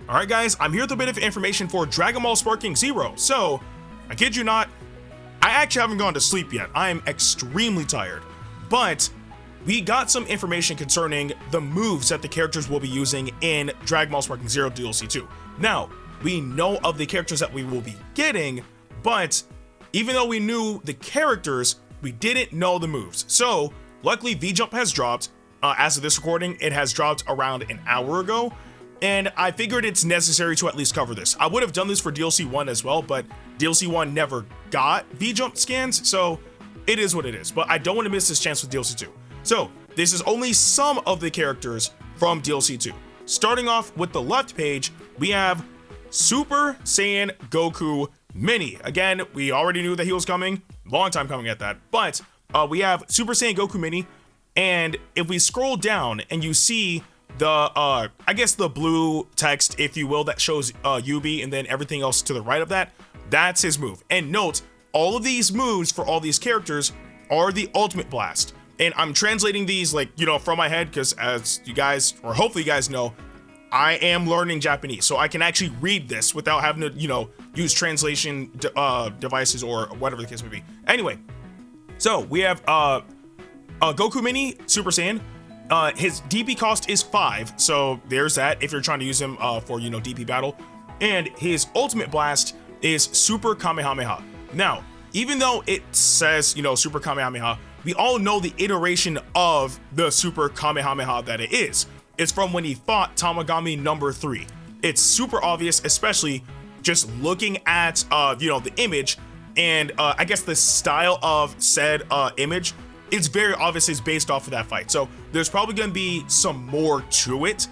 Alright guys, I'm here with a bit of information for Dragon Ball Sparking Zero. So, I kid you not, I actually haven't gone to sleep yet. I am extremely tired. But, we got some information concerning the moves that the characters will be using in Dragon Ball Sparking Zero DLC 2. Now, we know of the characters that we will be getting, but even though we knew the characters, we didn't know the moves. So, luckily V-Jump has dropped. As of this recording, it has dropped around an hour ago. And I figured it's necessary to at least cover this. I would have done this for DLC 1 as well, but DLC 1 never got V-Jump scans, so it is what it is. But I don't want to miss this chance with DLC 2. So, this is only some of the characters from DLC 2. Starting off with the left page, we have Super Saiyan Goku Mini. Again, we already knew that he was coming, long time coming at that, but we have Super Saiyan Goku Mini, and if we scroll down and you see the I guess the blue text, if you will, that shows UB and then everything else to the right of that, that's his move. And note, all of these moves for all these characters are the Ultimate Blast. And I'm translating these like, you know, from my head, because as you guys, or hopefully you guys know, I am learning Japanese, so I can actually read this without having to, you know, use translation devices or whatever the case may be. Anyway, so we have Goku Mini Super Saiyan. His DP cost is 5, so there's that if you're trying to use him for, you know, DP battle. And his Ultimate Blast is Super Kamehameha. Now, even though it says, you know, Super Kamehameha, we all know the iteration of the Super Kamehameha that it is. It's from when he fought Tamagami number 3. It's super obvious, especially just looking at, you know, the image and I guess the style of said image. It's very obvious it's based off of that fight. So there's probably going to be some more to it.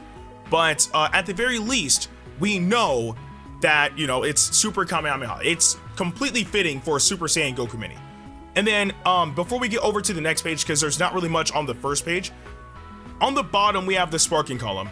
But at the very least, we know that, you know, it's Super Kamehameha. It's completely fitting for Super Saiyan Goku Mini. And then before we get over to the next page, because there's not really much on the first page, on the bottom, we have the Sparking column.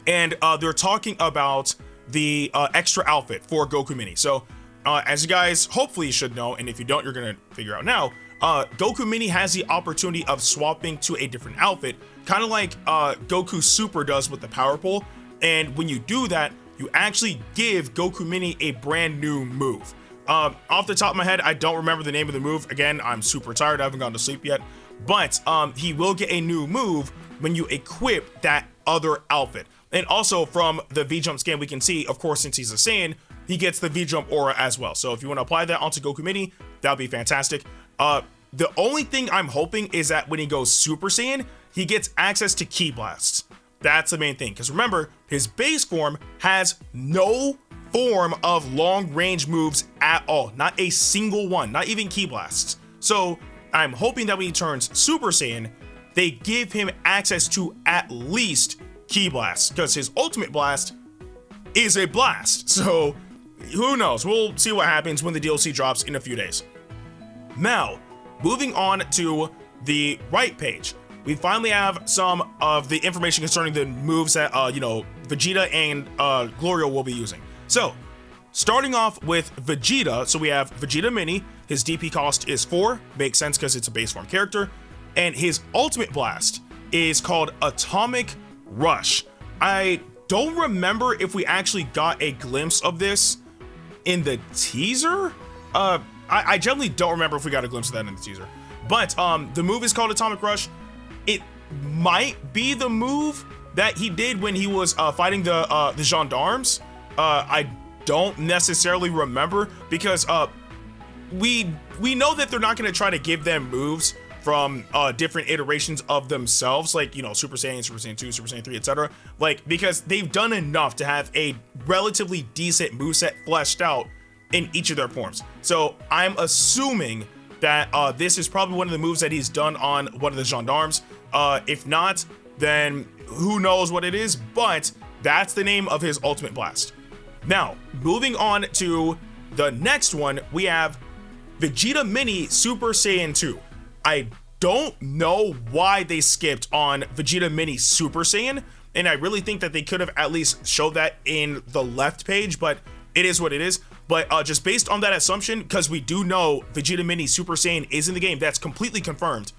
And they're talking about the extra outfit for Goku Mini. So as you guys hopefully should know, and if you don't, you're going to figure out now, Goku Mini has the opportunity of swapping to a different outfit, kind of like Goku Super does with the Power Pole. And when you do that, you actually give Goku Mini a brand new move. Off the top of my head, I don't remember the name of the move. Again, I'm super tired. I haven't gone to sleep yet. But he will get a new move when you equip that other outfit. And also from the V-Jump scan, we can see, of course, since he's a Saiyan, he gets the V-Jump aura as well. So if you want to apply that onto Goku Mini, that would be fantastic. The only thing I'm hoping is that when he goes Super Saiyan, he gets access to Ki Blasts. That's the main thing. Because remember, his base form has no form of long range moves at all. Not a single one, not even Ki Blasts. So I'm hoping that when he turns Super Saiyan, they give him access to at least Ki Blasts, because his Ultimate Blast is a blast. So who knows? We'll see what happens when the DLC drops in a few days. Now, moving on to the right page, we finally have some of the information concerning the moves that, you know, Vegeta and Glorio will be using. So, starting off with Vegeta, so we have Vegeta Mini. His DP cost is 4, makes sense because it's a base form character. And his Ultimate Blast is called Atomic Rush. I don't remember if we actually got a glimpse of this in the teaser. I generally don't remember if we got a glimpse of that in the teaser. But the move is called Atomic Rush. It might be the move that he did when he was fighting the gendarmes. I don't necessarily remember, because we know that they're not going to try to give them moves from different iterations of themselves, like, you know, Super Saiyan, Super Saiyan 2, Super Saiyan 3, etc. Like, because they've done enough to have a relatively decent moveset fleshed out in each of their forms. So I'm assuming that this is probably one of the moves that he's done on one of the gendarmes. If not, then who knows what it is, but that's the name of his Ultimate Blast. Now, moving on to the next one, we have Vegeta Mini Super Saiyan 2. I don't know why they skipped on Vegeta Mini Super Saiyan, and I really think that they could have at least showed that in the left page, but it is what it is. But just based on that assumption, because we do know Vegeta Mini Super Saiyan is in the game, that's completely confirmed.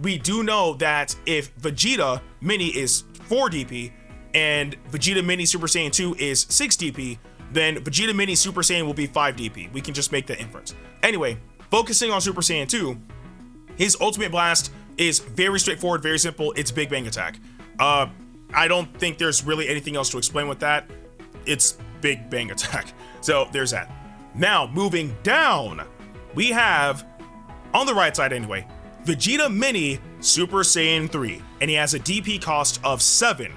We do know that if Vegeta Mini is 4 DP and Vegeta Mini Super Saiyan 2 is 6 DP, then Vegeta Mini Super Saiyan will be 5 DP. We can just make the inference. Anyway, focusing on Super Saiyan 2, his ultimate blast is very straightforward, very simple. It's Big Bang Attack. I don't think there's really anything else to explain with that. It's Big Bang Attack. So there's that. Now, moving down, we have, on the right side anyway, Vegeta Mini Super Saiyan 3, and he has a DP cost of 7,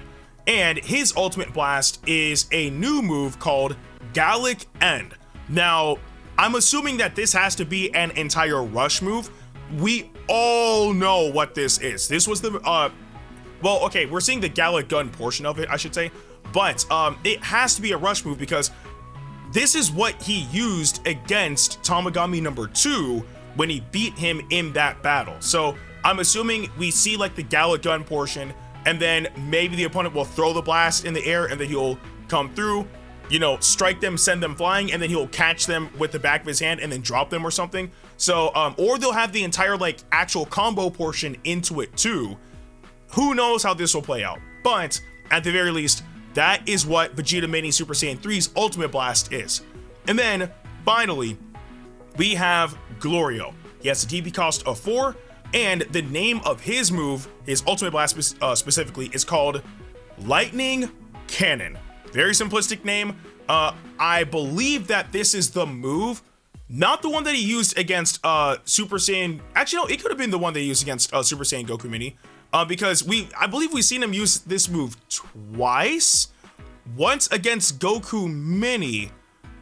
and his ultimate blast is a new move called Gallic End. Now, I'm assuming that this has to be an entire rush move. We all know what this is. This was the, well, okay, we're seeing the Gallic Gun portion of it, I should say, but it has to be a rush move because this is what he used against Tamagami number 2 when he beat him in that battle. So I'm assuming we see like the Gallic Gun portion, and then maybe the opponent will throw the blast in the air, and then he'll come through, you know, strike them, send them flying, and then he'll catch them with the back of his hand and then drop them or something. So, or they'll have the entire like actual combo portion into it too. Who knows how this will play out? But at the very least, that is what Vegeta Mini Super Saiyan 3's ultimate blast is. And then finally, we have Glorio. He has a DP cost of 4, and the name of his move, his ultimate blast specifically, is called Lightning Cannon. Very simplistic name. I believe that this is the move, not the one that he used against Super Saiyan. Actually, no, it could have been the one that he used against Super Saiyan Goku Mini, because I believe we've seen him use this move twice. Once against Goku Mini,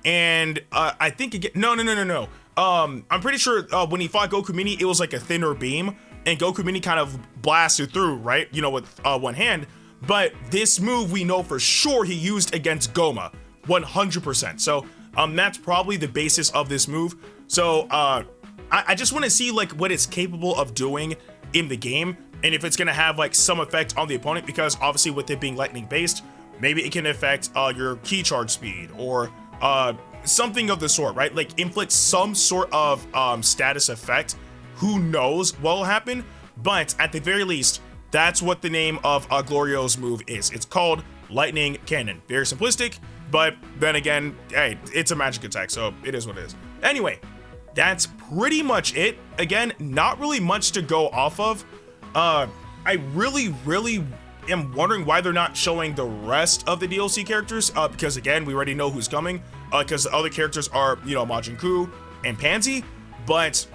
and I think again, no. I'm pretty sure when he fought Goku Mini, it was like a thinner beam, and Goku Mini kind of blasted through, right? You know, with one hand. But this move we know for sure he used against Goma, 100%. So that's probably the basis of this move. So I just want to see like what it's capable of doing in the game, and if it's gonna have like some effect on the opponent, because obviously with it being lightning based, maybe it can affect your key charge speed or something of the sort, right? Like inflict some sort of status effect. Who knows what will happen? But at the very least, that's what the name of Glorio's move is. It's called Lightning Cannon. Very simplistic, but then again, hey, it's a magic attack, so it is what it is. Anyway, that's pretty much it. Again, not really much to go off of. I really am wondering why they're not showing the rest of the DLC characters, because again, we already know who's coming, because the other characters are, you know, Majin Buu and Pansy, but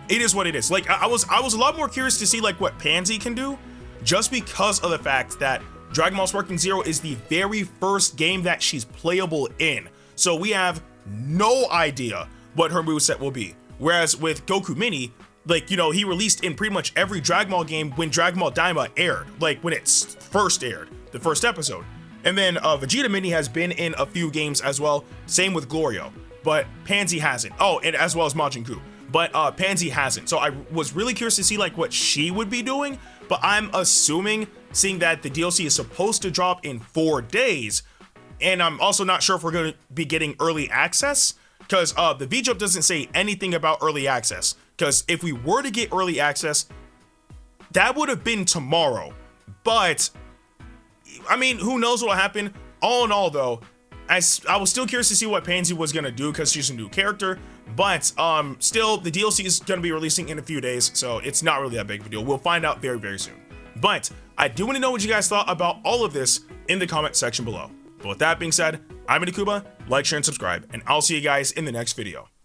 it is what it is. Like, I was a lot more curious to see like what Pansy can do, just because of the fact that Dragon Ball Sparking Zero is the very first game that she's playable in. So we have no idea what her moveset will be. Whereas with Goku Mini, like, you know, he released in pretty much every Dragon Ball game when Dragon Ball Daima aired, like when it first aired, the first episode. And then Vegeta Mini has been in a few games as well. Same with Glorio, but Pansy hasn't. Oh, and as well as Majin Buu. But Pansy hasn't. So I was really curious to see like what she would be doing, but I'm assuming, seeing that the DLC is supposed to drop in 4 days, and I'm also not sure if we're going to be getting early access, because the VJump doesn't say anything about early access, because if we were to get early access, that would have been tomorrow. But I mean, who knows what will happen. All in all though, I was still curious to see what Pansy was going to do, because she's a new character. But still, the DLC is going to be releasing in a few days, so it's not really that big of a deal. We'll find out very soon. But I do want to know what you guys thought about all of this in the comment section below. But with that being said, I'm Ndukauba. Like, share, and subscribe, and I'll see you guys in the next video.